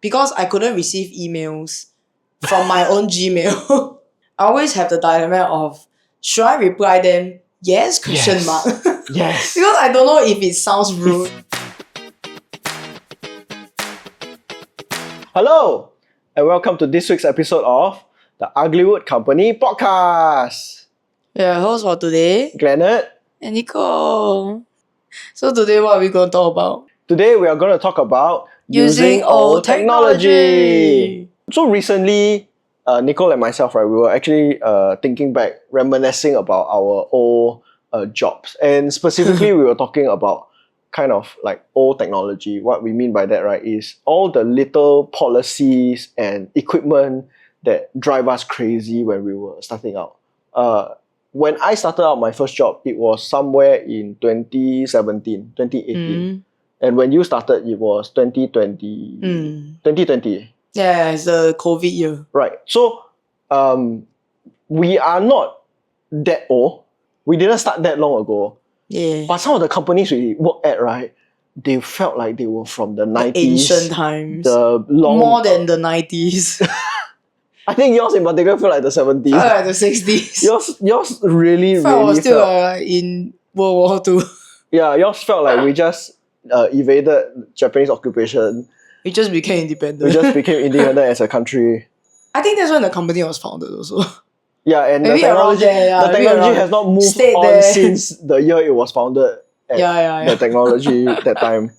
because I couldn't receive emails from my own Gmail, I always have the dilemma of, should I reply them yes, question mark? Yes. Because I don't know if it sounds rude. Hello, and welcome to this week's episode of the Uglywood Company podcast. Yeah, host for today, Glennard. and Nicole. So today what are we going to talk about? Today we are going to talk about using old technology. So recently, Nicole and myself, right, we were actually thinking back, reminiscing about our old jobs. And specifically, we were talking about kind of like old technology. What we mean by that, right, is all the little policies and equipment that drive us crazy when we were starting out. When I started out my first job, it was somewhere in 2017, 2018. And when you started, it was 2020. 2020. Yeah, it's the COVID year. Right. So we are not that old. We didn't start that long ago. Yeah. But some of the companies we work at, right, they felt like they were from the 90s. Ancient times. More than the 90s. I think yours in particular felt like the 70s. Felt like the 60s. Yours really was still felt in World War II. Yeah, yours felt like we just evaded Japanese occupation. We just became independent. We just became independent as a country. I think that's when the company was founded also. Yeah, and Maybe the technology, the technology has not moved on there. since the year it was founded. The technology that time.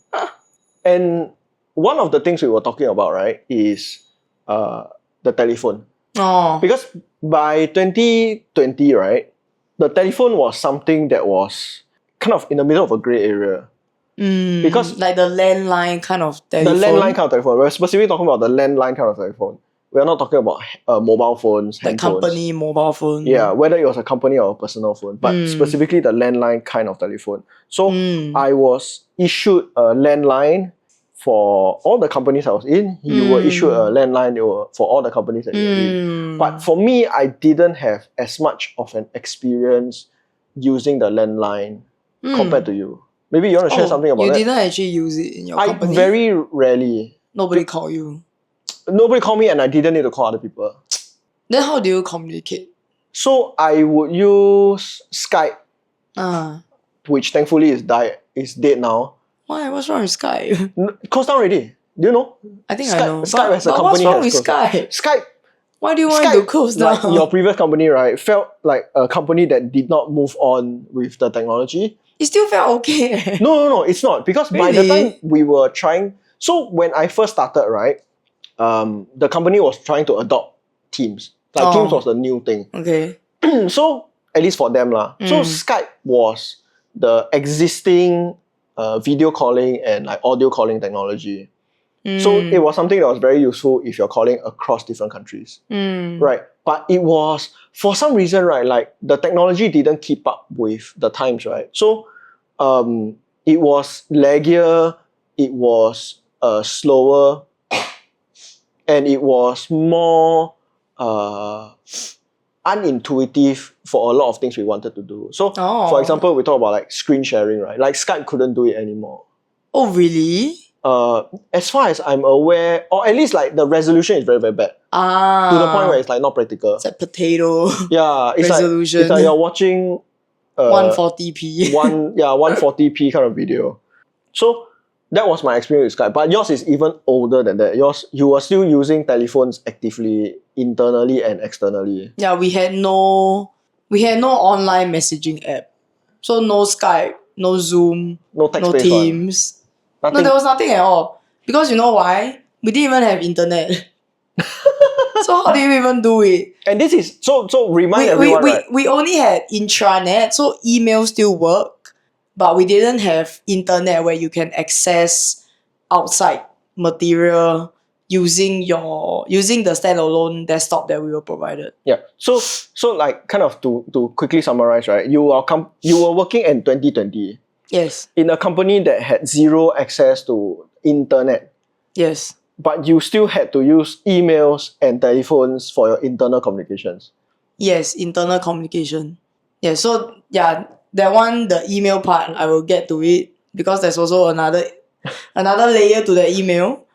And one of the things we were talking about, right, is the telephone. Oh. Because by 2020, right, the telephone was something that was kind of in the middle of a grey area. Because like the landline kind of telephone. The landline kind of telephone. We're specifically talking about the landline kind of telephone. We're not talking about mobile phones, the handphones. company mobile phone. Yeah, whether it was a company or a personal phone, but specifically the landline kind of telephone. So I was issued a landline for all the companies I was in. You were issued a landline for all the companies that you were in. But for me, I didn't have as much of an experience using the landline compared to you. Maybe you want to share something about that? You didn't actually use it in your company? Very rarely. Nobody called you? Nobody called me and I didn't need to call other people. Then how do you communicate? So I would use Skype, which thankfully is dead now. Why? What's wrong with Skype? Closed down already. Do you know? I think Skype, I know. Skype as a but company what's wrong with Skype? Skype. Why do you want to close down? Like your previous company, right, felt like a company that did not move on with the technology. It still felt okay. No, it's not. Because by the time we were trying... So when I first started, right, the company was trying to adopt Teams. Like Teams was the new thing. Okay. So, at least for them lah. So Skype was the existing video calling and like audio calling technology. So it was something that was very useful if you're calling across different countries. Right. But it was, for some reason, right, like the technology didn't keep up with the times, right? So it was laggier, it was slower, and it was more unintuitive for a lot of things we wanted to do. So, for example, we talk about like screen sharing, right? Like Skype couldn't do it anymore. Oh, really? As far as I'm aware, or at least like the resolution is very, very bad. To the point where it's like not practical. It's like potato. Yeah, it's resolution. It's like you're watching 140p. 140p kind of video. So that was my experience with Skype. But yours is even older than that. You were still using telephones actively, internally and externally. Yeah, we had no online messaging app. So no Skype, no Zoom, no Teams. Nothing. No, there was nothing at all. Because you know why? We didn't even have internet. So how do you even do it? And this is so remind everyone, right? We only had intranet, so email still work, but we didn't have internet where you can access outside material using the standalone desktop that we were provided. Yeah. So like kind of to quickly summarize, right? You were working in 2020. Yes. In a company that had zero access to internet. Yes. But you still had to use emails and telephones for your internal communications. Yes, internal communication. Yeah, so yeah, that one, the email part, I will get to it because there's also another layer to the email.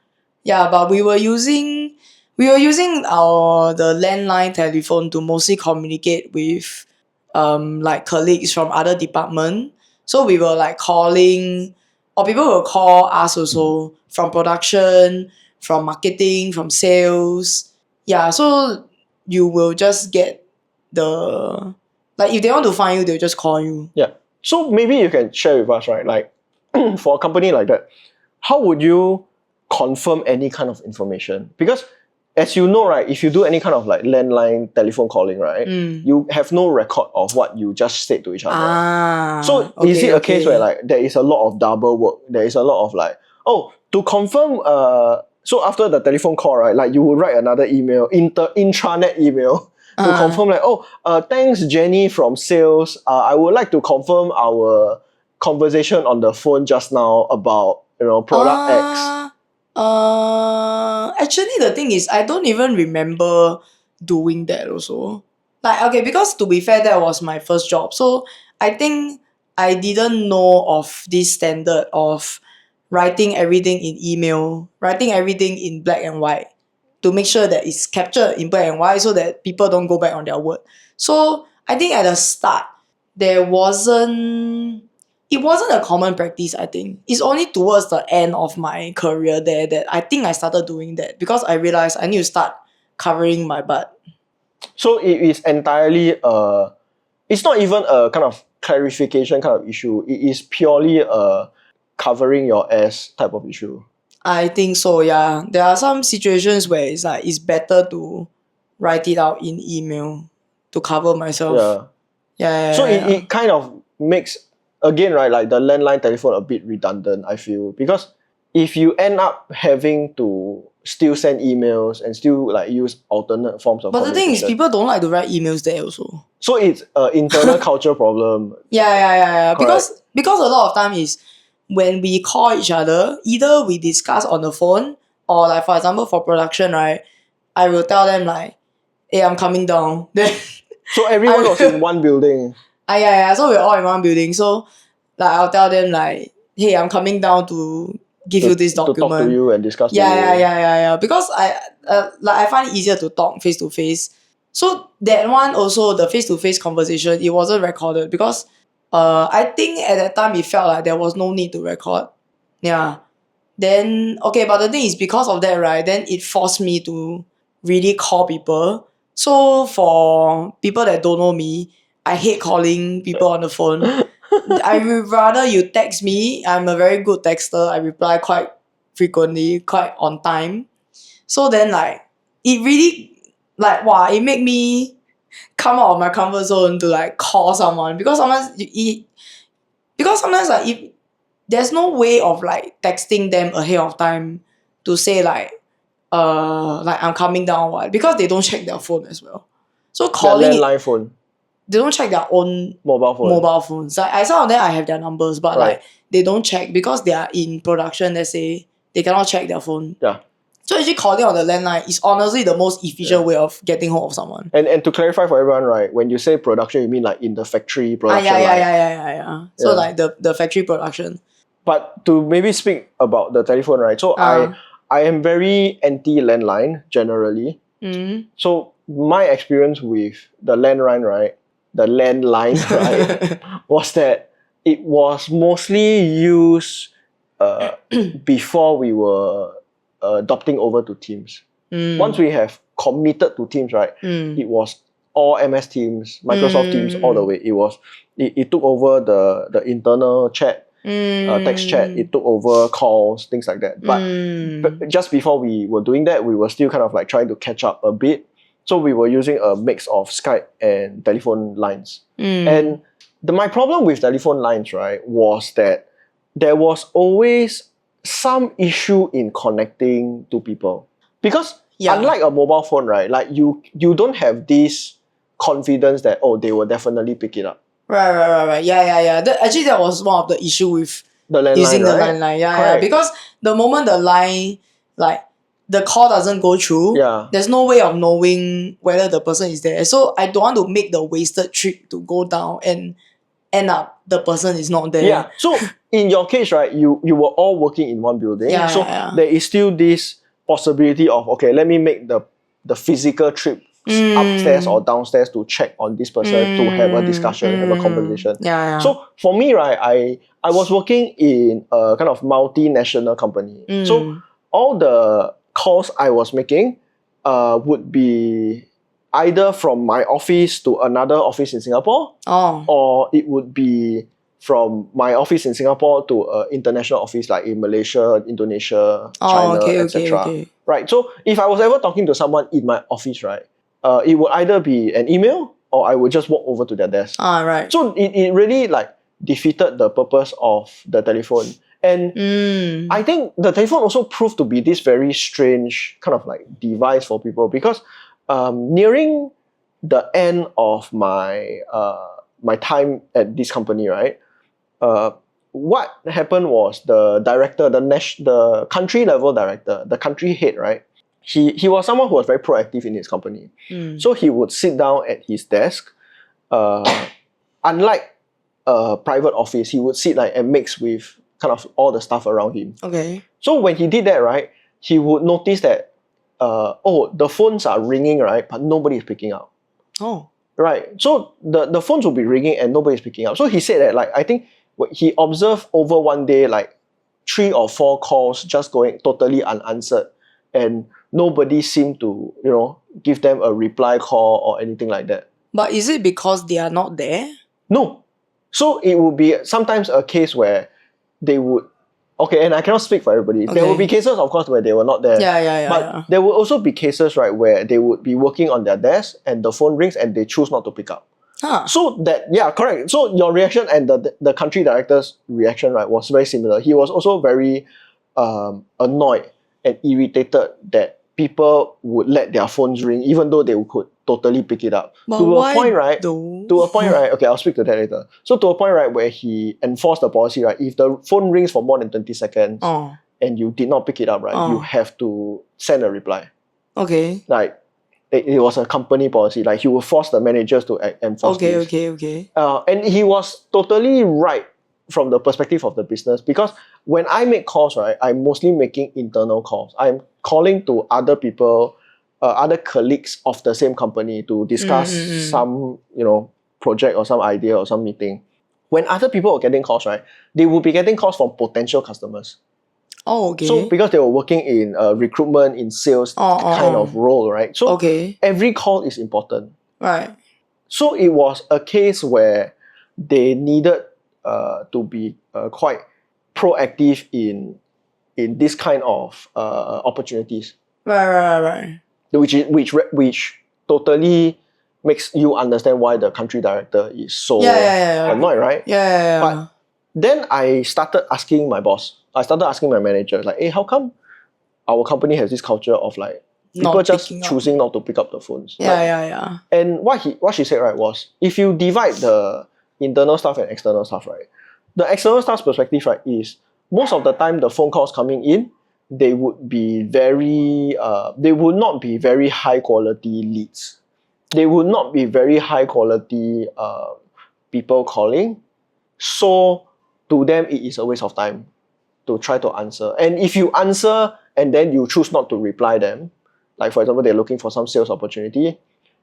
Yeah, but we were using the landline telephone to mostly communicate with like colleagues from other department. So we were like calling, or people will call us also from production, from marketing, from sales. Yeah, so you will just get the, like if they want to find you, they'll just call you. Yeah. So maybe you can share with us, right? Like for a company like that, how would you confirm any kind of information? Because as you know, right, if you do any kind of like landline telephone calling, right, you have no record of what you just said to each other. So is it a case where like there is a lot of double work? There is a lot of like, oh, to confirm so after the telephone call, right, like you will write another email, intranet email to confirm like, oh, thanks Jenny from sales. I would like to confirm our conversation on the phone just now about, you know, product X. Actually the thing is I don't even remember doing that also. Like okay, because to be fair, that was my first job. So I think I didn't know of this standard of writing everything in email, writing everything in black and white to make sure that it's captured in black and white so that people don't go back on their word. So I think at the start it wasn't a common practice, I think. It's only towards the end of my career there that I think I started doing that because I realized I need to start covering my butt. So it is entirely it's not even a kind of clarification kind of issue. It is purely a covering your ass type of issue. I think so, yeah. There are some situations where it's like it's better to write it out in email to cover myself. Yeah. So it kind of makes, again, right, like the landline telephone a bit redundant, I feel, because if you end up having to still send emails and still like use alternate forms of But the thing is, communication. people don't like to write emails there also. So it's an internal culture problem. Yeah. Correct. Because a lot of time is when we call each other, either we discuss on the phone or like for example for production, right? I will tell them like, hey, I'm coming down. Then So everyone was in one building. yeah. So we're all in one building. So like I'll tell them like, hey, I'm coming down to give you this document. To talk to you and discuss. Yeah. Because I find it easier to talk face to face. So that one also, the face to face conversation, it wasn't recorded because I think at that time it felt like there was no need to record. Yeah. Then okay, but the thing is because of that, right? Then it forced me to really call people. So for people that don't know me, I hate calling people on the phone. I would rather you text me. I'm a very good texter. I reply quite frequently, quite on time. So then like it really like wow, it made me come out of my comfort zone to like call someone because sometimes like if there's no way of like texting them ahead of time to say like I'm coming down what because they don't check their phone as well. So calling their landline phone. They don't check their own mobile phones. Like some of them I have their numbers, but like they don't check because they are in production. Let's say they cannot check their phone. Yeah. So actually calling on the landline is honestly the most efficient way of getting hold of someone. And to clarify for everyone, right, when you say production, you mean like in the factory production line. Yeah. So like the factory production. But to maybe speak about the telephone, right? So I am very anti landline generally. So my experience with the landline, right, was that it was mostly used before we were adopting over to Teams. Once we have committed to Teams, right, it was all MS Teams, Microsoft Teams all the way. It took over the internal chat, text chat. It took over calls, things like that. But just before we were doing that, we were still kind of like trying to catch up a bit. So we were using a mix of Skype and telephone lines. And my problem with telephone lines, right, was that there was always some issue in connecting to people. Because unlike a mobile phone, right, like you don't have this confidence that, oh, they will definitely pick it up. Right. Yeah. Actually, that was one of the issue with the landline, using the right? landline. Yeah. Because the moment the line, like, the call doesn't go through, there's no way of knowing whether the person is there. So I don't want to make the wasted trip to go down and end up the person is not there. Yeah. So in your case, right, you were all working in one building. There is still this possibility of, okay, let me make the physical trip upstairs or downstairs to check on this person, to have a discussion, have a conversation. Yeah. So for me, right, I was working in a kind of multinational company. So all the calls I was making would be either from my office to another office in Singapore, or it would be from my office in Singapore to an international office like in Malaysia, Indonesia, China, etc. Okay. Right. So if I was ever talking to someone in my office, right, it would either be an email or I would just walk over to their desk. Right. So it really like defeated the purpose of the telephone. And I think the telephone also proved to be this very strange kind of like device for people, because nearing the end of my my time at this company, right, what happened was the director, the country level director, the country head, right, he was someone who was very proactive in his company. So he would sit down at his desk. Unlike a private office, he would sit like and mix with kind of all the stuff around him. Okay. So when he did that, right, he would notice that the phones are ringing, right, but nobody is picking up. Right. So the phones will be ringing and nobody is picking up. So he said that, like, I think he observed over one day like 3 or 4 calls just going totally unanswered, and nobody seemed to, give them a reply call or anything like that. But is it because they are not there? No. So it would be sometimes a case where they would, okay, and I cannot speak for everybody. There will be cases, of course, where they were not there. But there will also be cases, right, where they would be working on their desk and the phone rings and they choose not to pick up. So that, yeah, correct. So your reaction and the country director's reaction, right, was very similar. He was also very annoyed and irritated that people would let their phones ring even though they could totally pick it up. But to why a point, right? though? To a point, right? Okay, I'll speak to that later. So to a point, right, where he enforced the policy, right? If the phone rings for more than 20 seconds and you did not pick it up, right, you have to send a reply. Okay. Like, it was a company policy. Like, he would force the managers to enforce this. Okay. And he was totally right from the perspective of the business, because when I make calls, right, I'm mostly making internal calls. I'm calling to other people, other colleagues of the same company to discuss some, project or some idea or some meeting. When other people are getting calls, right, they will be getting calls from potential customers. So because they were working in recruitment, in sales kind of role, right? So every call is important. Right. So it was a case where they needed to be quite proactive in this kind of opportunities. Right. Which totally makes you understand why the country director is so annoyed, right? But then I started asking my boss. I started asking my manager, like, hey, how come our company has this culture of like people just choosing not to pick up the phones? And what she said, right, was, if you divide the internal staff and external staff, right, the external staff's perspective, right, is most of the time the phone calls coming in, they would be they would not be very high quality leads. They would not be very high quality people calling. So to them, it is a waste of time to try to answer. And if you answer and then you choose not to reply them, like for example, they're looking for some sales opportunity,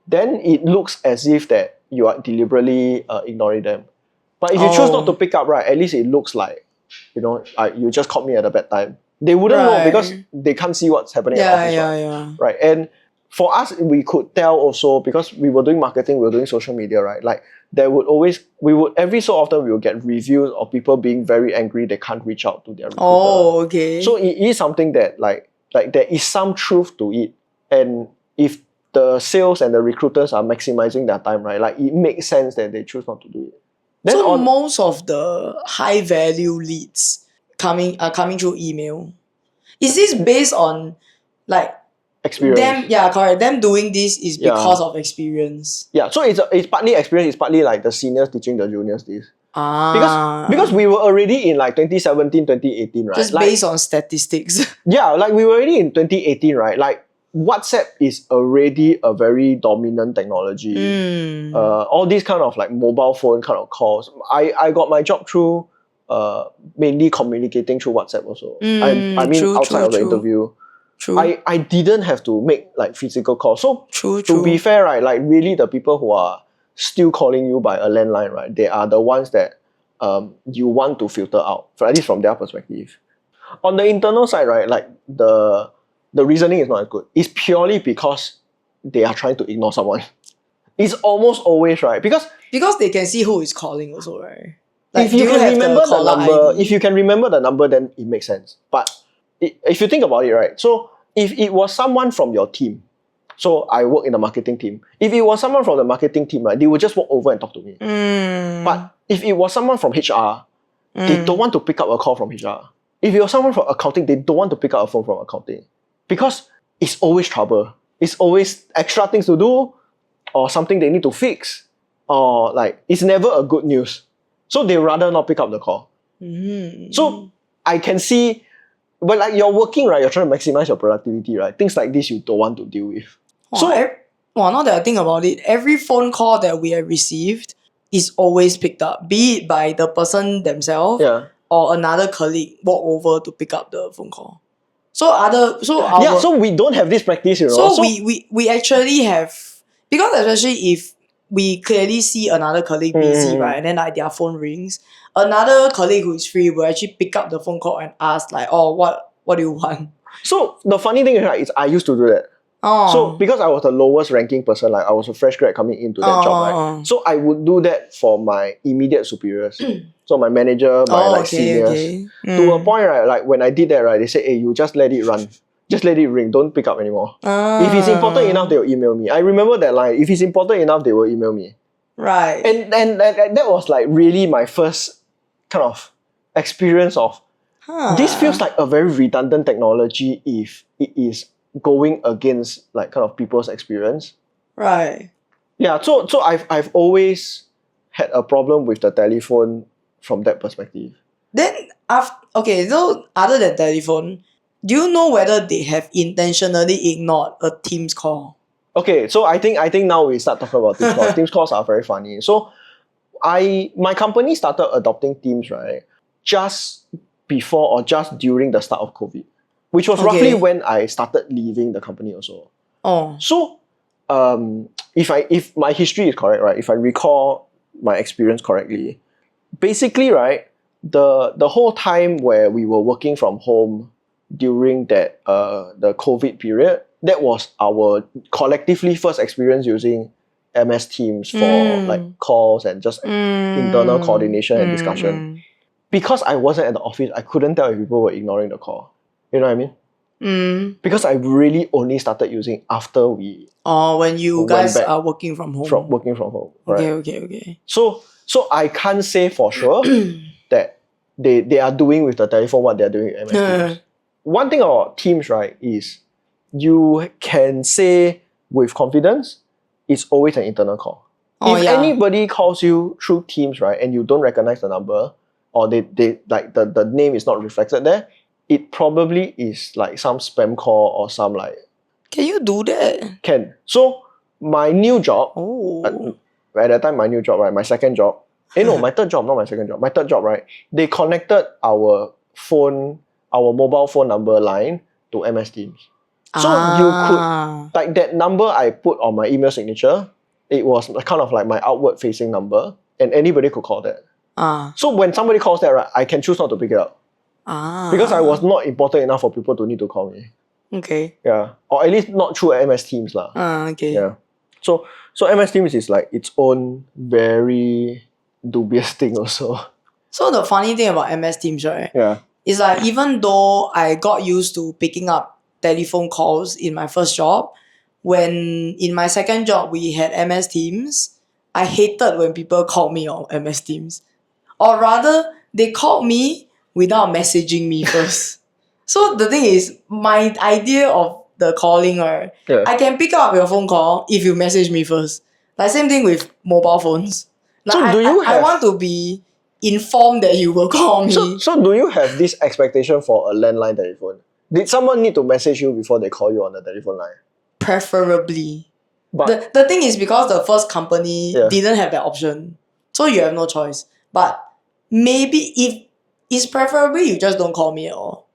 then it looks as if that you are deliberately ignoring them. But if you choose not to pick up, right, at least it looks like, you just caught me at a bad time. They wouldn't know because they can't see what's happening at office, right? And for us, we could tell also, because we were doing marketing, we were doing social media, right? Like, there would always, every so often we would get reviews of people being very angry they can't reach out to their recruiter. So it is something that like there is some truth to it. And if the sales and the recruiters are maximizing their time, right, like, it makes sense that they choose not to do it. Then so most of the high value leads are coming through email. Is this based on like experience? Them doing this is because of experience. So it's partly experience, it's partly like the seniors teaching the juniors this. Because we were already in like 2017, 2018, right? Just based on statistics. Like we were already in 2018, right? Like, WhatsApp is already a very dominant technology. All these kind of like mobile phone kind of calls. I got my job through mainly communicating through WhatsApp also. I mean, outside of the interview. True. I didn't have to make like physical calls. So True. to be fair, right, like really the people who are still calling you by a landline, right, they are the ones that you want to filter out, at least from their perspective. On the internal side, right, like the reasoning is not as good. It's purely because they are trying to ignore someone. It's almost always, right, because they can see who is calling also, right? if do you can have remember the caller number, ID? if you can remember the number, then it makes sense. But if you think about it, right, so if it was someone from your team, so I work in the marketing team. If it was someone from the marketing team, right, they would just walk over and talk to me. But if it was someone from HR, they don't want to pick up a call from HR. If it was someone from accounting, they don't want to pick up a phone from accounting. Because it's always trouble. It's always extra things to do, or something they need to fix, or like it's never a good news. So they rather not pick up the call. So I can see, but like you're working, right? You're trying to maximize your productivity, right? Things like this you don't want to deal with. Now that I think about it, every phone call that we have received is always picked up, be it by the person themselves or another colleague walk over to pick up the phone call. So we don't have this practice, you know. So we actually have, because especially if we clearly see another colleague busy, right, and then like their phone rings, another colleague who is free will actually pick up the phone call and ask like, oh, what do you want? So the funny thing is I used to do that. So because I was the lowest ranking person, like I was a fresh grad coming into that job, right? So I would do that for my immediate superiors. So my manager, my seniors. To a point, right, like when I did that, right, they said, hey, you just let it run. Just let it ring. Don't pick up anymore. If it's important enough, they'll email me. I remember that line. If it's important enough, they will email me. Right. And that was like really my first kind of experience of this feels like a very redundant technology if it is going against like kind of people's experience. Right. Yeah, so I've always had a problem with the telephone from that perspective. Then so other than telephone, do you know whether they have intentionally ignored a Teams call? Okay, so I think now we start talking about Teams calls. Teams calls are very funny. So my company started adopting Teams, right, just before or just during the start of COVID, which was roughly when I started leaving the company also. So if my history is correct, right, if I recall my experience correctly, basically, right, the whole time where we were working from home during that the COVID period, that was our collectively first experience using MS Teams for like calls and just internal coordination and discussion. Because I wasn't at the office, I couldn't tell if people were ignoring the call. You know what I mean? Because I really only started using after we when you guys are working from home. Working from home. Right? Okay. So I can't say for sure that they are doing with the telephone what they're doing with MS Teams. One thing about Teams, right, is you can say with confidence, it's always an internal call. If anybody calls you through Teams, right, and you don't recognize the number, or they like the name is not reflected there, it probably is like some spam call or some like. Can you do that? Can. So my new job, at that time my new job, right, my second job, my third job, not my second job, my third job, right, they connected our mobile phone number line to MS Teams. So you could, like that number I put on my email signature, it was kind of like my outward facing number and anybody could call that. So when somebody calls that, right, I can choose not to pick it up. Because I was not important enough for people to need to call me. Okay. Yeah. Or at least not through MS Teams lah. Okay. Yeah. So MS Teams is like its own very dubious thing also. So the funny thing about MS Teams, right? Yeah. Is like even though I got used to picking up telephone calls in my first job, when in my second job we had MS Teams, I hated when people called me on MS Teams. Or rather, they called me without messaging me first. So the thing is, my idea of the calling, right? I can pick up your phone call if you message me first. Like same thing with mobile phones. Like So I want to be informed that you will call me. So do you have this expectation for a landline telephone? Did someone need to message you before they call you on the telephone line? Preferably. But the thing is, because the first company didn't have that option, so you have no choice. But maybe if it's preferably you just don't call me at all.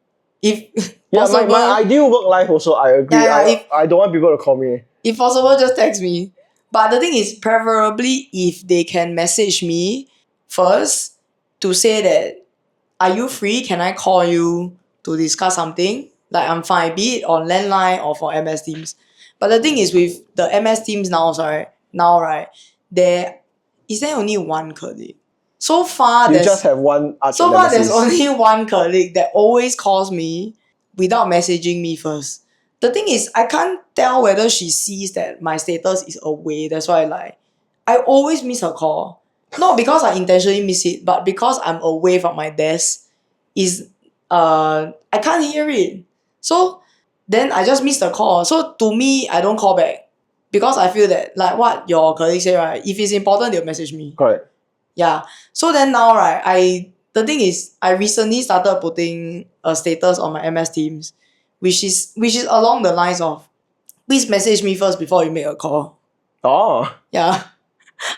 If Yeah, my possible, ideal work life also, I agree. I don't want people to call me. if possible, just text me. But the thing is, preferably if they can message me first to say that, are you free? Can I call you to discuss something? Like I'm fine, be it on landline or for MS Teams. But the thing is with the MS Teams now, there is there only one colleague. So far, You just have one arch there's nemesis. only one colleague that always calls me without messaging me first. The thing is, I can't tell whether she sees that my status is away. That's why I always miss her call. Not because I intentionally miss it, but because I'm away from my desk. I can't hear it. So then I just miss the call. So to me, I don't call back. Because I feel that, like what your colleague say, right? If it's important, they'll message me. Correct. Yeah. So then now, right, the thing is, I recently started putting a status on my MS Teams, which is along the lines of, please message me first before you make a call. Oh. Yeah.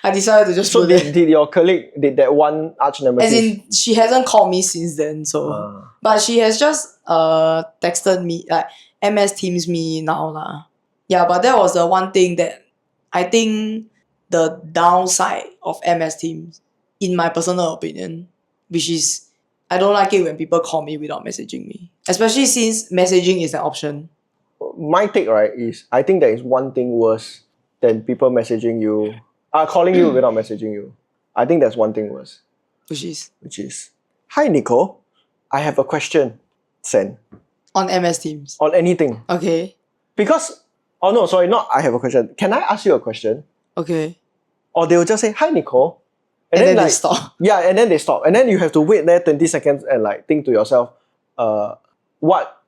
I decided to just So put did your colleague, did that one arch nemesis? As in, she hasn't called me since then, so. But she has just texted me, like MS Teams me now lah. Yeah, but that was the one thing that I think the downside of MS Teams, in my personal opinion, which is I don't like it when people call me without messaging me, especially since messaging is an option. My take, right, is I think there is one thing worse than people messaging you, calling you without messaging you. I think that's one thing worse. Which is, hi Nicole, I have a question. Send. On MS Teams. On anything. Okay. Because, oh no, sorry, not I have a question. Can I ask you a question? Okay. Or they will just say, hi Nicole. And then like, they stop. Yeah, and then they stop. And then you have to wait there 20 seconds and like think to yourself, what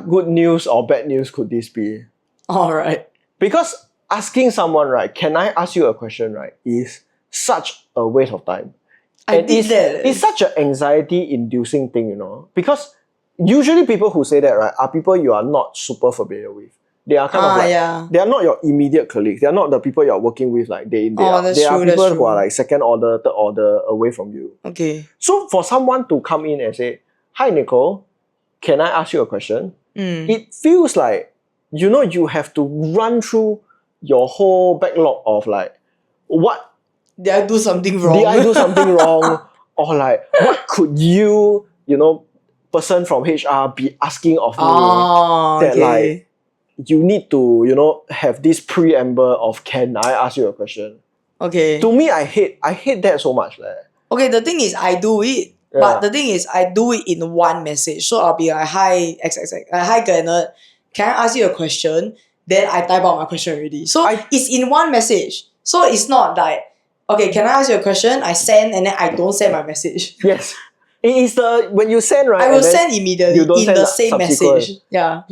good news or bad news could this be? Alright. Because asking someone, right, can I ask you a question, right, is such a waste of time. It's such an anxiety-inducing thing, you know. Because usually people who say that, right, are people you are not super familiar with. They are kind of like, they are not your immediate colleagues. They are not the people you are working with like day in, day out. They are people who are like second order, third order away from you. Okay. So for someone to come in and say, hi Nicole, can I ask you a question? It feels like, you know, you have to run through your whole backlog of like, what did I do something wrong? Or like, what could you know, person from HR be asking of me that like, you need to, you know, have this preamble of, can I ask you a question? Okay. To me, I hate that so much. Okay, the thing is, I do it. Yeah. But the thing is, I do it in one message. So I'll be like, hi, hi Glennard, can I ask you a question? Then I type out my question already. So it's in one message. So it's not like, okay, can I ask you a question? I send and then I don't send my message. Yes. It is when you send, right? I will send immediately in the same message. Yeah.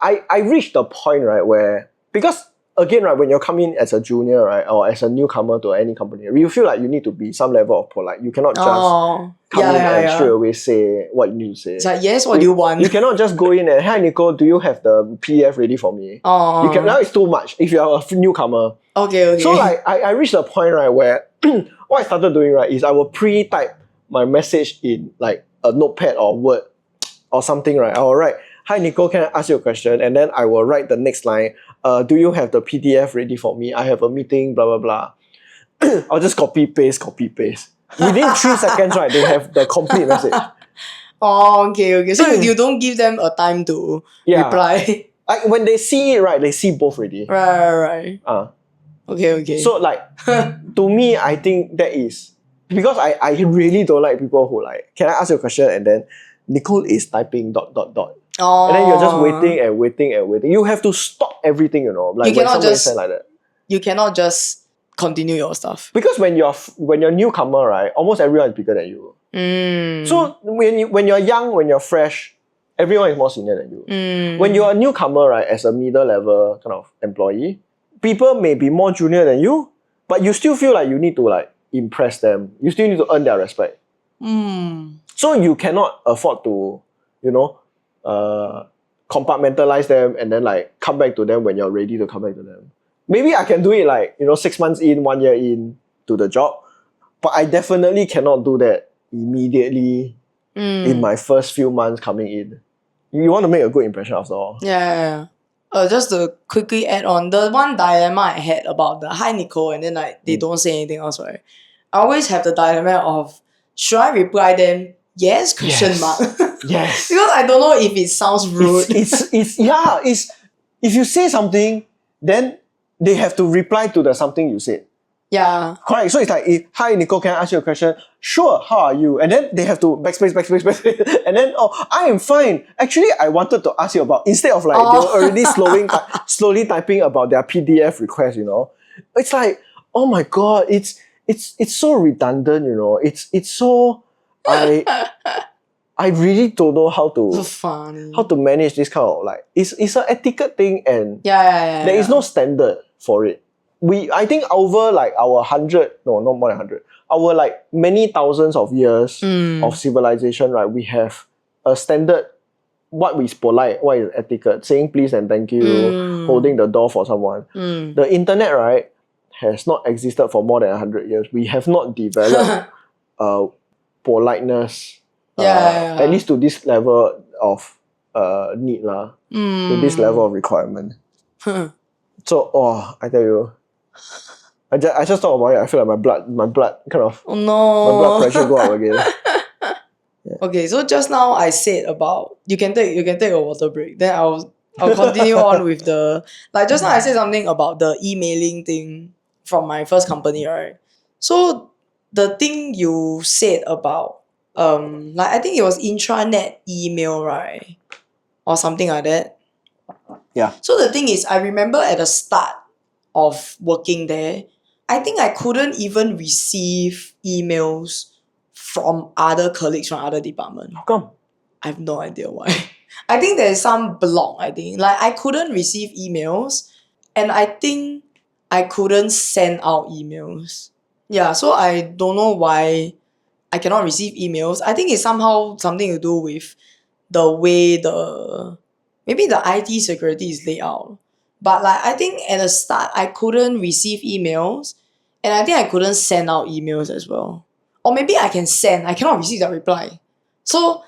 I reached the point, right, where, because again, right, when you're coming as a junior, right, or as a newcomer to any company, you feel like you need to be some level of polite. You cannot just come in and straight away say what you need to say. It's like, yes, what do you want? You cannot just go in and, hi Nicole, do you have the PDF ready for me? Now it's too much if you're a newcomer. Okay. So like, I reached the point, right, where what I started doing, right, is I will pre-type my message in like a notepad or Word or something, right? I will write, hi Nicole, can I ask you a question? And then I will write the next line, do you have the PDF ready for me? I have a meeting, blah, blah, blah. I'll just copy, paste. Within 3 seconds, right, they have the complete message. Oh, okay. So you don't give them a time to reply? Like when they see it, right, they see both already. Right. Okay. So like, to me, I think that is, because I really don't like people who like, can I ask you a question? And then Nicole is typing ... And then you're just waiting. You have to stop everything, you know. Like, you cannot just like that. You cannot just continue your stuff. Because when you're newcomer, right, almost everyone is bigger than you. So when you're young, when you're fresh, everyone is more senior than you. When you're a newcomer, right, as a middle level kind of employee, people may be more junior than you, but you still feel like you need to like impress them. You still need to earn their respect. So you cannot afford to, you know, compartmentalize them and then like come back to them when you're ready to come back to them. Maybe I can do it like, you know, 6 months in, 1 year in to the job, but I definitely cannot do that immediately in my first few months coming in. You want to make a good impression after all. Yeah. Just to quickly add on, the one dilemma I had about the hi Nicole and then like they don't say anything else, right? I always have the dilemma of should I reply them yes question mark? Yes. Because I don't know if it sounds rude. It's if you say something, then they have to reply to the something you said. Yeah. Correct. So it's like, hi Nicole, can I ask you a question? Sure, how are you? And then they have to backspace. And then, I am fine. Actually, I wanted to ask you about, instead of like, they were already slowly typing about their PDF request, you know. It's like, oh my God, it's so redundant, you know. It's so, I really don't know how So to funny. manage this kind of like, it's an etiquette thing, and Yeah. there is no standard for it. I think over like our 100, no, not more than 100, our like many thousands of years of civilization, right? We have a standard, what is polite, what is etiquette, saying please and thank you, holding the door for someone. The internet, right, has not existed for more than 100 years. We have not developed politeness, at least to this level of need lah, to this level of requirement. So, I tell you, I just thought about it. I feel like my blood kind of, Oh no. my blood pressure go up again. Okay, so just now I said about you can take a water break. Then I'll continue on with the like just now I said something about the emailing thing from my first company, right? So the thing you said about like I think it was intranet email, right? Or something like that. Yeah. So the thing is, I remember at the start of working there, I think I couldn't even receive emails from other colleagues from other departments. How come? I have no idea why. I think there's some block, I think. Like I couldn't receive emails and I think I couldn't send out emails. Yeah, so I don't know why I cannot receive emails. I think it's somehow something to do with the way maybe the IT security is laid out. But like I think at the start I couldn't receive emails and I think I couldn't send out emails as well. Or maybe I can send, I cannot receive the reply. So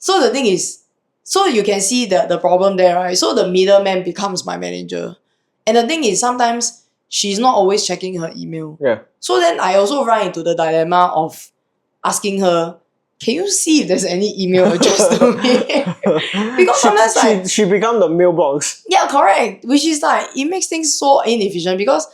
the thing is, so you can see the problem there, right? So the middleman becomes my manager. And the thing is sometimes she's not always checking her email. Yeah. So then I also run into the dilemma of asking her, can you see if there's any email addressed to me? Because sometimes like she become the mailbox. yeah, correct. Which is like it makes things so inefficient because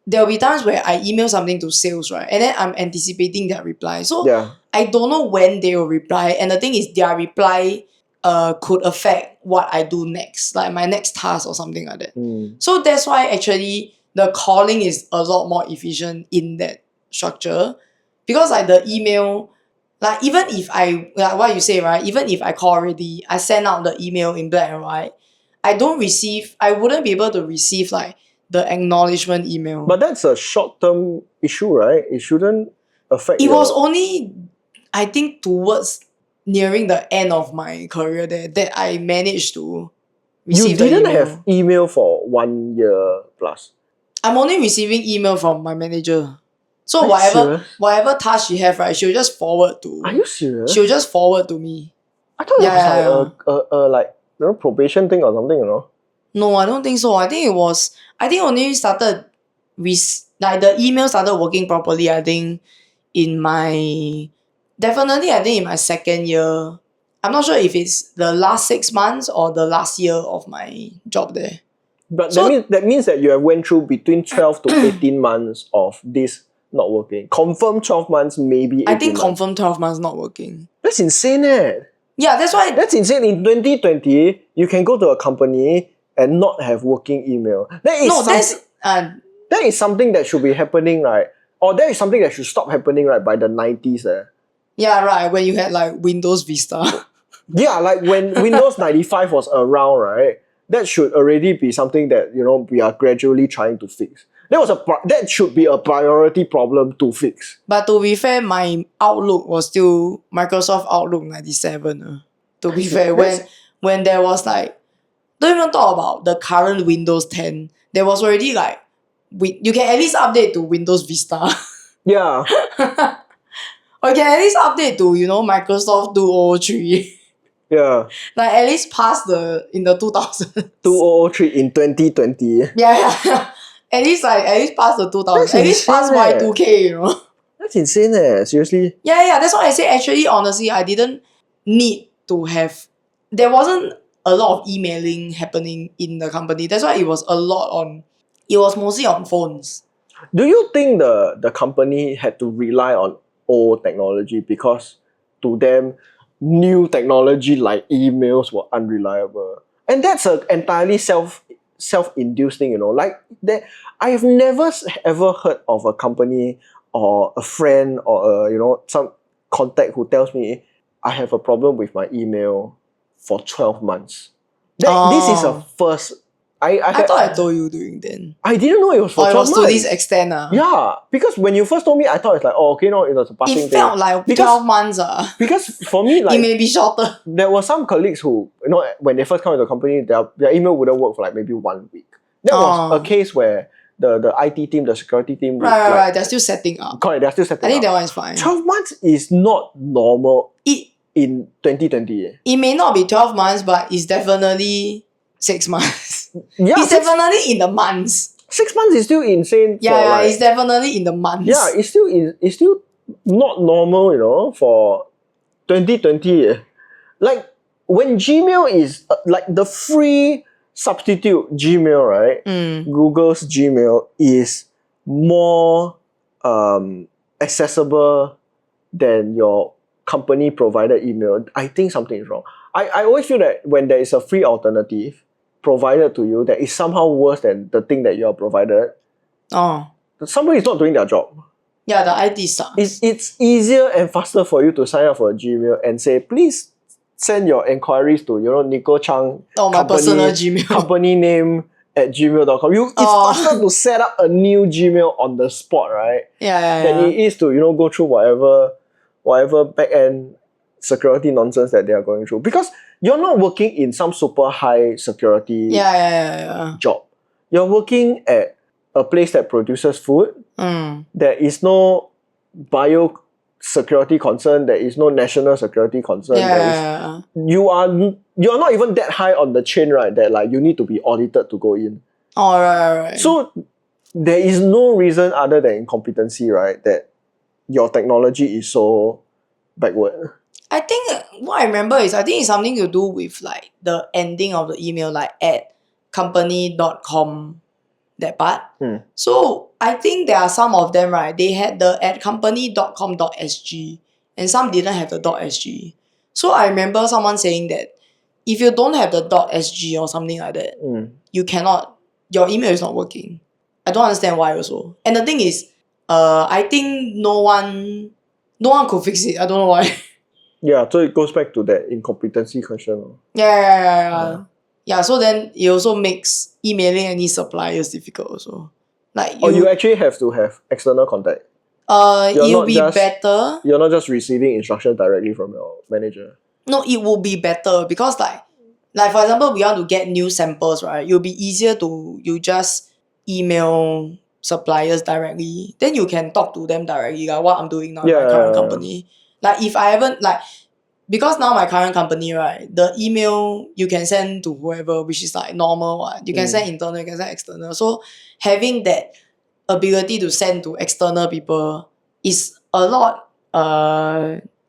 there'll be times where I email something to sales, right? And then I'm anticipating their reply. So Yeah. I don't know when they will reply. And the thing is their reply could affect what I do next, like my next task or something like that. So that's why actually the calling is a lot more efficient in that structure. Because like the email, like even if I, like what you say, right? Even if I call already, I send out the email in black and white, I wouldn't be able to receive like the acknowledgement email. But that's a short-term issue, right? It shouldn't affect It was only, I think, towards nearing the end of my career there that I managed to receive the You didn't email. have email for 1 year plus. I'm only receiving email from my manager. So Are you serious? whatever task she have, right, she'll just forward to. Are you serious? She'll just forward to me. I thought it Yeah, was like a like probation thing or something, you know? No, I don't think so. I think only started like the email started working properly, I think, definitely I think in my second year. I'm not sure if it's the last 6 months or the last year of my job there. But So- that means that you have went through between 12 to 18 months of this not working. Confirm 12 months, maybe 18 I think months. confirm 12 months not working. That's insane, eh? Yeah, that's why. That's insane. In 2020, you can go to a company and not have working email. That is something that should be happening, right? Or that is something that should stop happening, right, by the 90s. Yeah, right. When you had like Windows Vista. Yeah, like when Windows 95 was around, right? That should already be something that, you know, we are gradually trying to fix. That should be a priority problem to fix. But to be fair, my Outlook was still Microsoft Outlook 97. To be fair, when there was like, don't even talk about the current Windows 10. There was already like, you can at least update to Windows Vista. Yeah. Or you can at least update to, Microsoft 2003. Yeah. Like at least pass in the 2000s. 2003 in 2020. Yeah. At least pass the 2000s. That's At least pass insane, Y2K, you know. That's insane, seriously. Yeah. That's why I say actually honestly I didn't need to have. There wasn't a lot of emailing happening in the company. That's why it was mostly on phones. Do you think the company had to rely on old technology because to them new technology like emails were unreliable? And that's an entirely self-induced thing, Like that, I have never ever heard of a company or a friend or some contact who tells me I have a problem with my email for 12 months. This is a first. I thought I told you during then. I didn't know it was for Or it 12 was months. to this extent. Yeah, because when you first told me, I thought it's like, oh, okay, no, it was a passing thing. It felt like 12 months. Because for me, it may be shorter. There were some colleagues who, when they first come into the company, their email wouldn't work for like maybe 1 week. That was a case where the IT team, the security team, right, they're still setting up. Correct, they're still setting up. I think that one is fine. 12 months is not normal in 2020. It may not be 12 months, but it's definitely 6 months. Yeah, it's definitely in the months. 6 months is still insane. Yeah, it's definitely in the months. Yeah, it's still not normal, for 2020. Like when Gmail is like the free substitute Gmail, right? Google's Gmail is more accessible than your company provided email. I think something is wrong. I always feel that when there is a free alternative provided to you that is somehow worse than the thing that you are provided, somebody is not doing their job. Yeah, the IT sucks. It's easier and faster for you to sign up for a Gmail and say, please send your inquiries to, Nicole Chang my personal Gmail. Company name at gmail.com. It's faster to set up a new Gmail on the spot, right? Yeah. Than it is to, go through whatever back-end security nonsense that they are going through. Because you're not working in some super high security job. You're working at a place that produces food. There is no biosecurity concern. There is no national security concern. You're not even that high on the chain, right? That like you need to be audited to go in. Right. So there is no reason other than incompetency, right? That your technology is so backward. I think what I remember is it's something to do with like the ending of the email, like at company.com, that part. So I think there are some of them, right? They had the at company.com.sg and some didn't have the .sg. So I remember someone saying that if you don't have the .sg or something like that, you cannot, your email is not working. I don't understand why also. And the thing is, I think no one could fix it. I don't know why. Yeah, so it goes back to that incompetency question. Yeah, so then it also makes emailing any suppliers difficult also. Like you actually have to have external contact. It'll be better. You're not just receiving instructions directly from your manager. No, it will be better because like for example, we want to get new samples, right? It'll be easier to you just email suppliers directly. Then you can talk to them directly, like what I'm doing now in my current company. Like if I haven't because now my current company, right, the email you can send to whoever, which is like normal one. You can send internal, you can send external. So having that ability to send to external people is a lot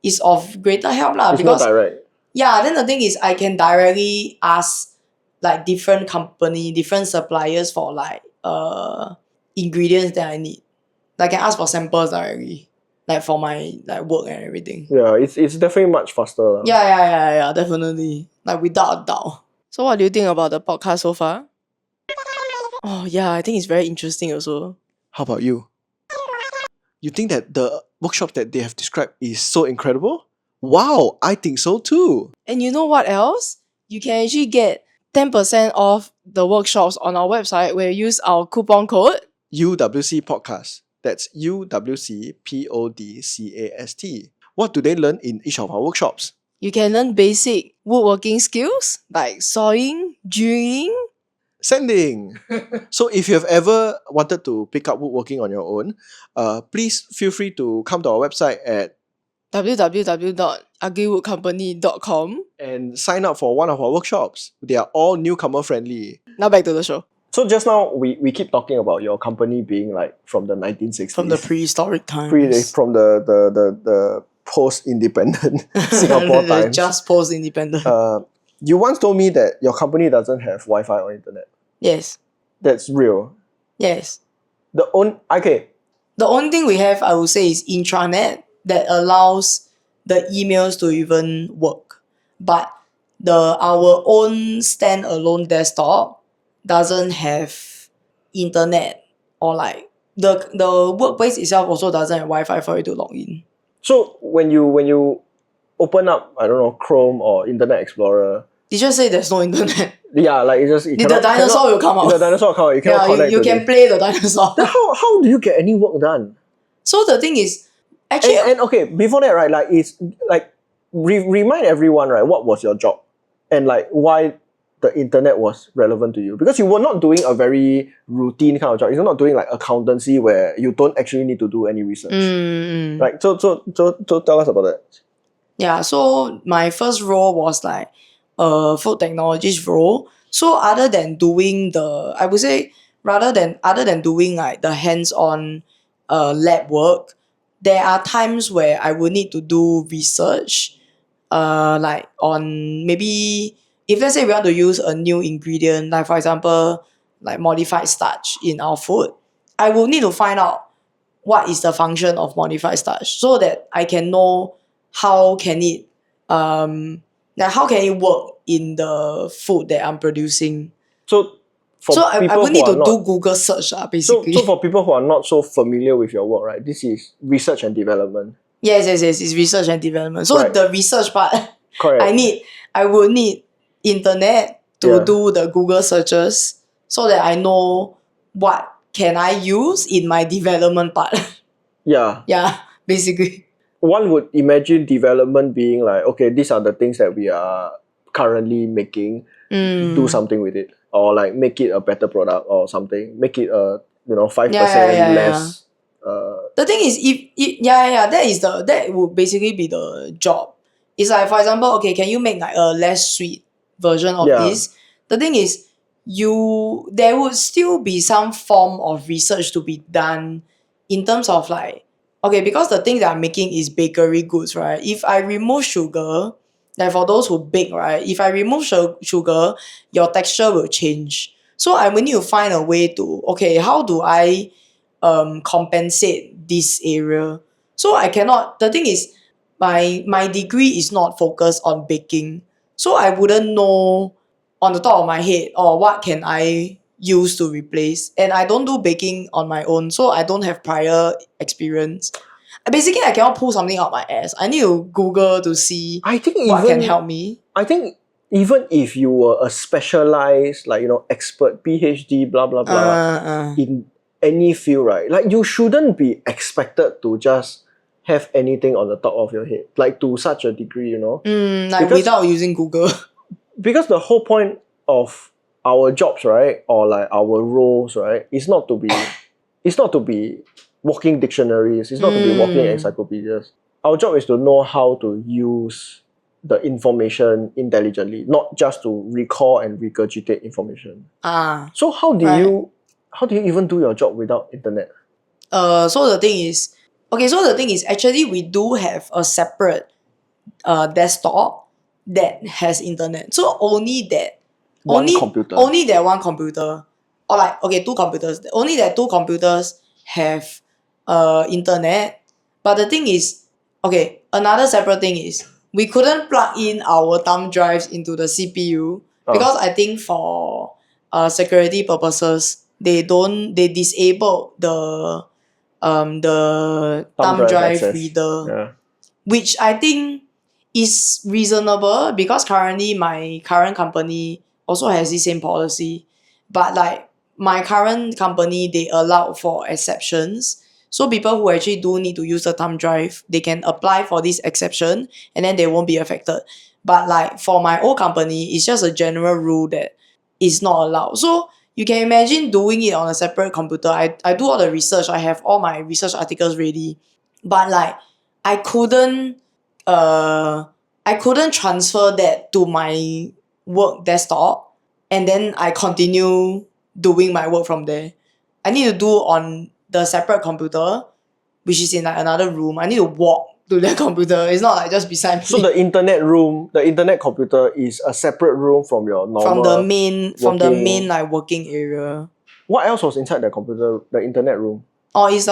is of greater help lah. It's more direct. Yeah, then the thing is I can directly ask like different company, different suppliers for like ingredients that I need. Like I can ask for samples directly. Like for my like work and everything. Yeah, it's definitely much faster. Yeah, definitely. Like without a doubt. So what do you think about the podcast so far? Oh yeah, I think it's very interesting also. How about you? You think that the workshop that they have described is so incredible? Wow, I think so too. And you know what else? You can actually get 10% off the workshops on our website where you use our coupon code UWC Podcast. That's UWCPODCAST. What do they learn in each of our workshops? You can learn basic woodworking skills like sawing, drilling, sanding. So if you have ever wanted to pick up woodworking on your own, please feel free to come to our website at www.uglywoodcompany.com. and sign up for one of our workshops. They are all newcomer friendly. Now back to the show. So just now we keep talking about your company being like from the 1960s. From the prehistoric times. From the post-independent Singapore times. Just post-independent. You once told me that your company doesn't have Wi-Fi or internet. Yes. That's real. Yes. The only thing we have, I would say, is intranet that allows the emails to even work. But our own standalone desktop doesn't have internet, or like the workplace itself also doesn't have Wi-Fi for you to log in. So when you open up, I don't know, Chrome or Internet Explorer, It just say there's no internet. yeah, like the dinosaur will come out. The dinosaur will come out. You cannot connect you to can this. play the dinosaur. Then how do you get any work done? So the thing is, actually, And okay, before that, right, like it's like remind everyone, right, what was your job and like why the internet was relevant to you, because you were not doing a very routine kind of job. You're not doing like accountancy where you don't actually need to do any research. Right. So tell us about that. Yeah, so my first role was like a food technologist role. So other than doing I would say other than doing like the hands-on lab work, there are times where I would need to do research, like on maybe if let's say we want to use a new ingredient, like for example, like modified starch in our food, I will need to find out what is the function of modified starch so that I can know how can it work in the food that I'm producing. So I would need to do Google search, basically. So for people who are not so familiar with your work, right, this is research and development. Yes, it's research and development. So right. The research part, correct. I would need internet to do the Google searches so that I know what can I use in my development part. Yeah. Yeah, basically. One would imagine development being like, okay, these are the things that we are currently making. Do something with it, or like make it a better product or something. Make it 5% less. The thing is, that would basically be the job. It's like, for example, okay, can you make like a less sweet version of this? The thing is, there would still be some form of research to be done in terms of like, okay, because the thing that I'm making is bakery goods, right? If I remove sugar, like for those who bake, right, if I remove sugar, your texture will change. So I will need to find a way to, okay, how do I compensate this area? So I cannot, the thing is, my degree is not focused on baking. So I wouldn't know on the top of my head, or what can I use to replace. And I don't do baking on my own, so I don't have prior experience. Basically, I cannot pull something out my ass. I need to Google to see what can help me. I think even if you were a specialized, like, expert, PhD, blah, blah, blah, in any field, right? Like, you shouldn't be expected to just have anything on the top of your head, like to such a degree, Without using Google. Because the whole point of our jobs, right, or like our roles, right, is not to be walking dictionaries. It's not to be walking encyclopedias. Our job is to know how to use the information intelligently, not just to recall and regurgitate information. So how do you even do your job without internet? So the thing is actually we do have a separate desktop that has internet. So only that one computer, or like, okay, two computers. Only that two computers have internet. But the thing is, okay, another separate thing is we couldn't plug in our thumb drives into the CPU because I think for security purposes they disable the thumb drive reader, which I think is reasonable because currently my current company also has the same policy. But like my current company, they allow for exceptions. So people who actually do need to use the thumb drive, they can apply for this exception and then they won't be affected. But like for my old company, it's just a general rule that it's not allowed. So you can imagine doing it on a separate computer. I do all the research. I have all my research articles ready. But like I couldn't I couldn't transfer that to my work desktop and then I continue doing my work from there. I need to do on the separate computer, which is in like another room. I need to walk to that computer. It's not like just beside me. So the internet computer is a separate room from your normal from the main working- like working area. What else was inside the computer, the internet room? Oh, it's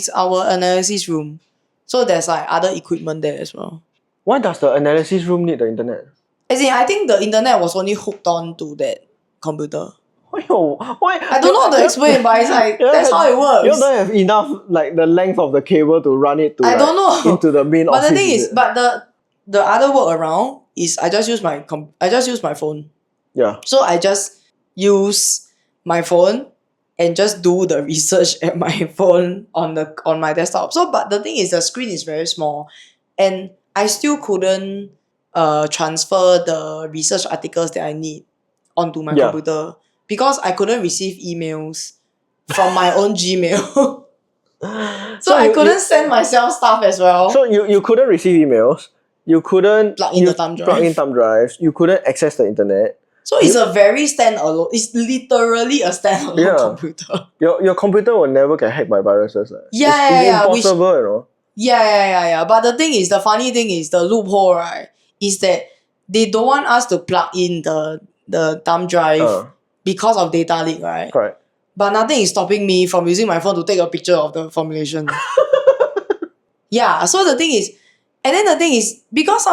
our analysis room. So there's like other equipment there as well. Why does the analysis room need the internet? As in, I think the internet was only hooked on to that computer. Why? I don't know how to explain, but it's like that's how it works. You don't have enough like the length of the cable to run it to I don't know. into the main But office. the thing is, it? but the other workaround is I just use my phone. Yeah. So I just use my phone and just do the research at my phone on my desktop. So but the thing is the screen is very small and I still couldn't transfer the research articles that I need onto my Yeah. computer because I couldn't receive emails from my own Gmail. So I couldn't send myself stuff as well. So you couldn't receive emails. You couldn't Plug in the thumb drive. Plug in thumb drives. You couldn't access the internet. So it's a very standalone. It's literally a standalone Yeah. computer. Your computer will never get hacked by viruses. Yeah, it's yeah, which- impossible, you know. Yeah. But the funny thing is, the loophole, right, is that they don't want us to plug in the thumb drive because of data leak, right? Correct. But nothing is stopping me from using my phone to take a picture of the formulation. Yeah, so the thing is, because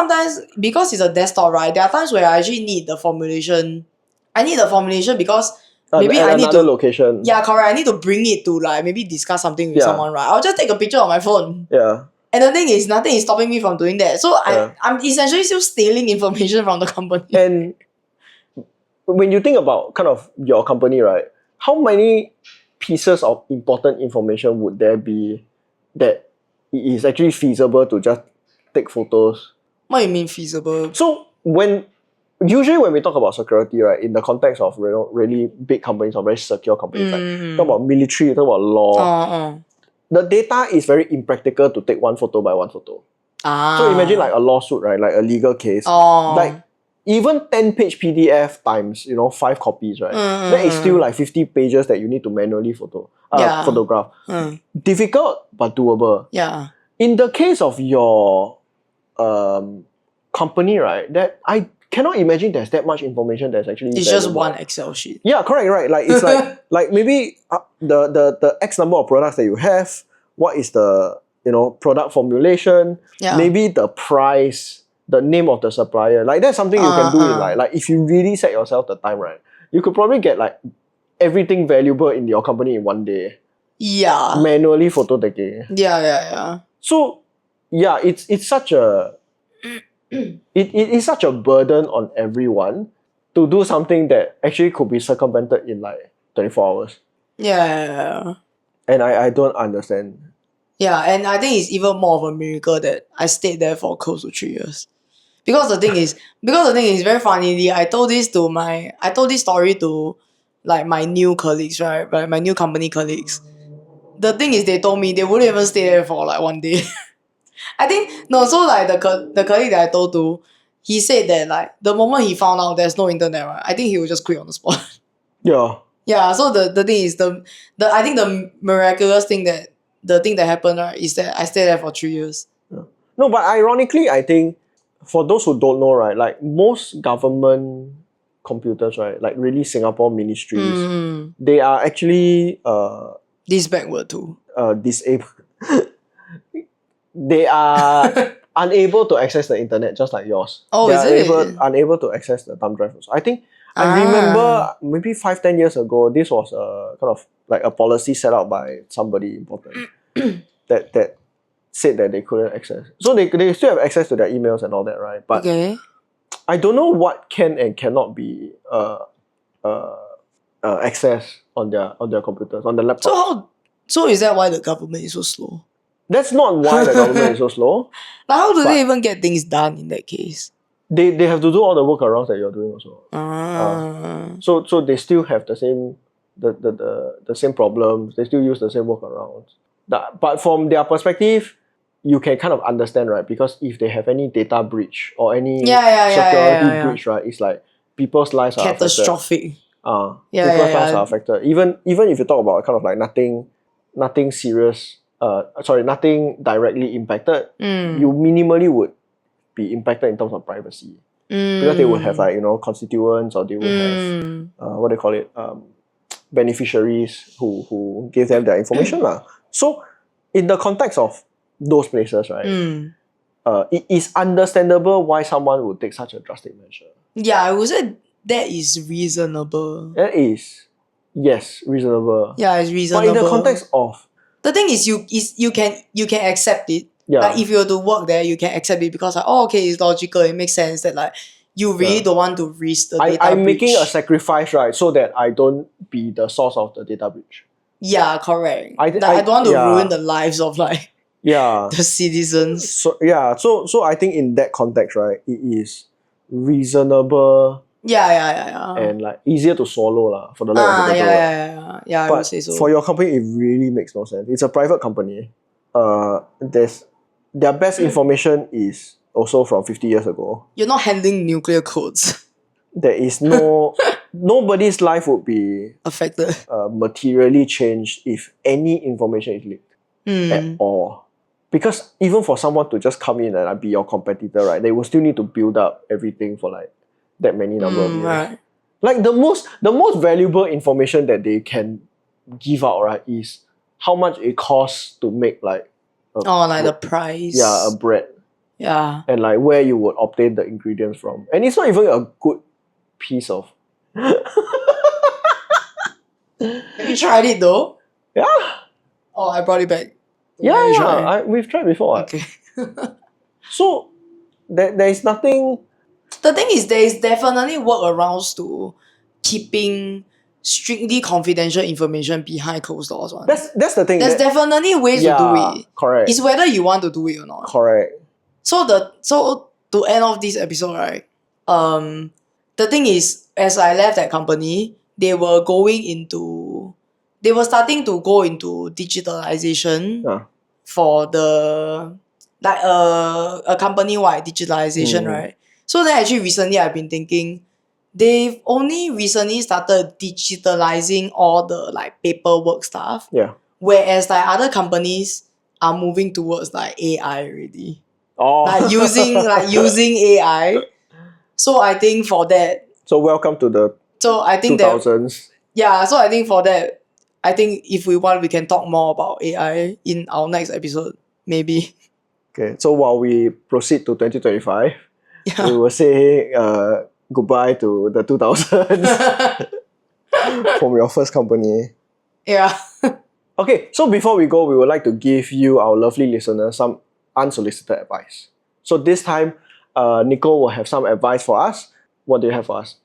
it's a desktop, right, there are times where I actually need the formulation. I need the formulation because maybe at I need another to location. Yeah, correct. I need to bring it to like maybe discuss something with Yeah. someone, right? I'll just take a picture of my phone. Yeah. And the thing is, nothing is stopping me from doing that. So Yeah. I'm essentially still stealing information from the company. And when you think about kind of your company, right, how many pieces of important information would there be that it is actually feasible to just take photos? What do you mean feasible? So usually when we talk about security, right, in the context of really big companies or very secure companies, like talk about military, talk about law, the data is very impractical to take one photo by one photo. So imagine like a lawsuit, right, like a legal case, like even 10-page PDF times 5 copies, right, that is still like 50 pages that you need to manually photograph. Difficult but doable. Yeah. In the case of your company, right, that I cannot imagine there's that much information that's actually It's just valuable. one Excel sheet. Yeah, correct, right. Like it's like maybe the X number of products that you have, what is the product formulation, maybe the price, the name of the supplier. Like that's something you can do in like if you really set yourself the time, right, you could probably get like everything valuable in your company in one day. Yeah. Manually photo taking. Yeah. So yeah, it's such a it is such a burden on everyone to do something that actually could be circumvented in like 24 hours. Yeah. And I don't understand. Yeah, and I think it's even more of a miracle that I stayed there for close to 3 years. Because the thing is very funny. I told this story to like my new colleagues, right? Like my new company colleagues. The thing is they told me they wouldn't even stay there for like one day. I think no, so like the colleague that I told to, he said that like the moment he found out there's no internet, right, I think he would just quit on the spot. Yeah. Yeah, so the thing is I think the miraculous thing that happened, right, is that I stayed there for 3 years. Yeah. No, but ironically, I think for those who don't know, right, like most government computers, right, like really Singapore ministries, they are actually this backward too. Disabled. They are unable to access the internet, just like yours. Oh, they is it? Unable to access the thumb drive. I think I remember maybe 5-10 years ago, this was a kind of like a policy set out by somebody important that said that they couldn't access. So they still have access to their emails and all that, right? But okay. I don't know what can and cannot be accessed on their computers, on the laptop. So is that why the government is so slow? That's not why the government is so slow. Like how do they even get things done in that case? They have to do all the workarounds that you're doing also. So they still have the same the same problems. They still use the same workarounds. But from their perspective, you can kind of understand, right? Because if they have any data breach or any Yeah. security breach, right, it's like people's lives are affected. Catastrophic. People's lives are affected. Even if you talk about kind of like nothing serious, nothing directly impacted, you minimally would be impacted in terms of privacy. Because they would have like, constituents, or they would have what they call it, beneficiaries who give them their information lah. So in the context of those places, right, it is understandable why someone would take such a drastic measure. Yeah, I would say that is reasonable. That is, yes, reasonable. Yeah, it's reasonable. But in the context of, the thing is, you can accept it. yeah, Like if you were to work there, you can accept it because like, okay, it's logical. It makes sense that like you really don't want to risk the data I'm breach. making a sacrifice, right, so that I don't be the source of the data breach. Yeah, correct. I don't want to ruin the lives of like the citizens. So I think in that context, right, it is reasonable. Yeah. And like easier to swallow lah, for the lack of a better word. Yeah. But I would say so. For your company, it really makes no sense. It's a private company. Their best information is also from 50 years ago. You're not handling nuclear codes. There is nobody's life would be affected, materially changed if any information is leaked at all. Because even for someone to just come in and be your competitor, right, they will still need to build up everything for like that many number of years. Right. Like the most valuable information that they can give out, right, is how much it costs to make like the price. Yeah, a bread. Yeah. And like where you would obtain the ingredients from. And it's not even a good piece of Have you tried it though? Yeah. Oh, I brought it back. We've tried before. Okay. So there is nothing. The thing is, there is definitely workarounds to keeping strictly confidential information behind closed doors. That's the thing. There's definitely ways to do it. Correct. It's whether you want to do it or not. Correct. So to end off this episode, right? The thing is, as I left that company, they were starting to go into digitalization for the like a company-wide digitalization, right? So then actually recently I've been thinking they've only recently started digitalizing all the like paperwork stuff. Yeah. Whereas like other companies are moving towards like AI already. Oh. Like using AI. So I think for that. So welcome to the 2000s. So I think for that, I think if we want, we can talk more about AI in our next episode, maybe. Okay, so while we proceed to 2025, we will say goodbye to the 2000s from your first company. Yeah. Okay, so before we go, we would like to give you, our lovely listeners, some unsolicited advice. So this time, Nicole will have some advice for us. What do you have for us?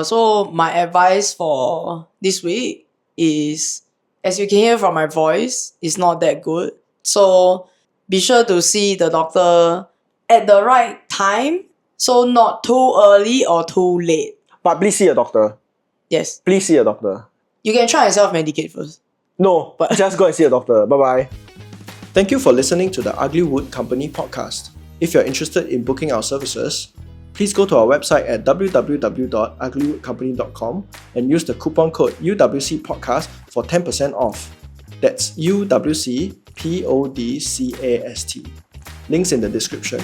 So my advice for this week is, as you can hear from my voice, it's not that good. So be sure to see the doctor at the right time. So not too early or too late. But please see a doctor. Yes. Please see a doctor. You can try and self-medicate first. No, but just go and see a doctor. Bye-bye. Thank you for listening to the Ugly Wood Company podcast. If you're interested in booking our services, please go to our website at www.uglywoodcompany.com and use the coupon code UWCpodcast for 10% off. That's UWCPODCAST. Links in the description.